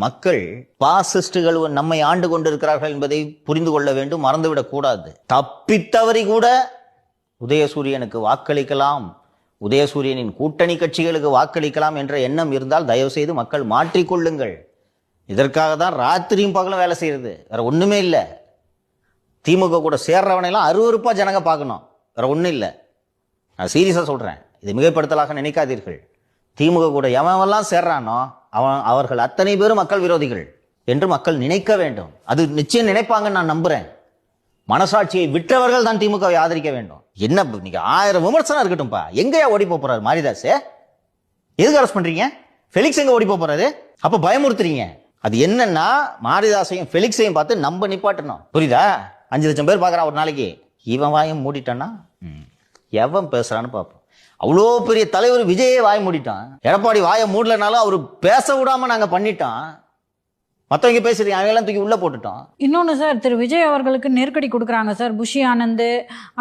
மக்கள் பாசிஸ்டுகள் நம்மை ஆண்டு கொண்டிருக்கிறார்கள் என்பதை புரிந்து கொள்ள வேண்டும், மறந்துவிடக் கூடாது. தப்பித்தவறி கூட உதயசூரியனுக்கு வாக்களிக்கலாம், உதயசூரியனின் கூட்டணி கட்சிகளுக்கு வாக்களிக்கலாம் என்ற எண்ணம் இருந்தால் தயவு செய்து மக்கள் மாற்றிக்கொள்ளுங்கள். இதற்காக தான் ராத்திரியும் பகலும் வேலை செய்யறது, வேற ஒண்ணுமே இல்லை. திமுக கூட சேர்றவனையெல்லாம் அருவருப்பா ஜனங்க பார்க்கணும், வேற ஒன்றும் இல்லை. நான் சீரியஸாக சொல்றேன், இது மிகைப்படுத்தலாக நினைக்காதீர்கள். திமுக கூட எவனெல்லாம் சேர்றானோ அவர்கள் அத்தனை பேரும் மக்கள் விரோதிகள் என்று மக்கள் நினைக்க வேண்டும். அது நிச்சயம் நினைப்பாங்கன்னு நான் நம்புறேன். மனசாட்சியை விற்றவர்கள் தான் திமுகவை ஆதரிக்க வேண்டும். என்ன நீங்க 1000 விமர்சனம் இருக்கட்டும்பா, எங்கயா ஓடி போறாரு மாரிதாஸ்? எதுக்கு அரெஸ்ட் பண்றீங்க? ஃபெலிக்ஸ் எங்க ஓடி போறாரு? அப்ப பயமுறுத்துறீங்க. அது என்னன்னா, மாரிதாசையும் ஃபெலிக்ஸையும் பார்த்து நம்ம நிப்பாட்டணும், புரியுதா? 5 லட்சம் பேர் பார்க்கறான் ஒரு நாளைக்கு. இவன் வாயம் மூடிட்டான்னா எவன் பேசுறான்னு பார்ப்போம். அவ்வளோ பெரிய தலைவர் விஜயே வாய மூடிட்டான். எடப்பாடி வாயை மூடலனாலும் அவரு பேச விடாம நாங்க பண்ணிட்டோம். மற்றவங்க பேசுறீங்க, அவங்கெல்லாம் தூக்கி உள்ள போட்டுட்டோம். இன்னொன்று சார், திரு விஜய் அவர்களுக்கு நெருக்கடி கொடுக்குறாங்க சார். புஷி ஆனந்த்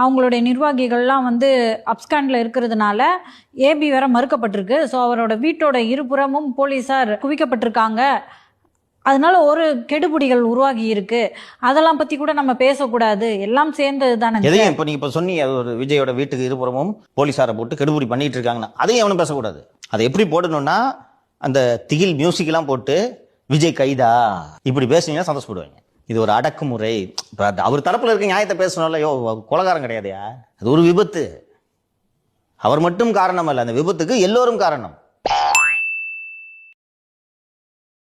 அவங்களுடைய நிர்வாகிகள்லாம் வந்து அப்ஸ்காண்டில் இருக்கிறதுனால ஏபி வேற மறுக்கப்பட்டிருக்கு. ஸோ அவரோட வீட்டோட இருபுறமும் போலீஸார் குவிக்கப்பட்டிருக்காங்க. அதனால ஒரு கெடுபிடிகள் உருவாகி இருக்கு. அதெல்லாம் பத்தி கூட நம்ம பேசக்கூடாது, எல்லாம் சேர்ந்தது தானே. எதையும் இப்போ நீங்க இப்போ சொன்னீங்க, ஒரு விஜயோட வீட்டுக்கு இருபுறமும் போலீஸாரை போட்டு கெடுபிடி பண்ணிட்டு இருக்காங்கன்னா அதையும் எவனும் பேசக்கூடாது. அதை எப்படி போடணும்னா, அந்த திகில் மியூசிக்லாம் போட்டு விஜய் கைதா இப்படி பேசுனீங்கன்னா சந்தோஷப்படுவாங்க. இது ஒரு அடக்குமுறை. அவர் தரப்புல இருக்க நியாயத்தை பேசணும்ல. யோ, கொலைகாரம் கிடையாதுயா, அது ஒரு விபத்து. அவர் மட்டும் காரணம் அல்ல, அந்த விபத்துக்கு எல்லோரும் காரணம்.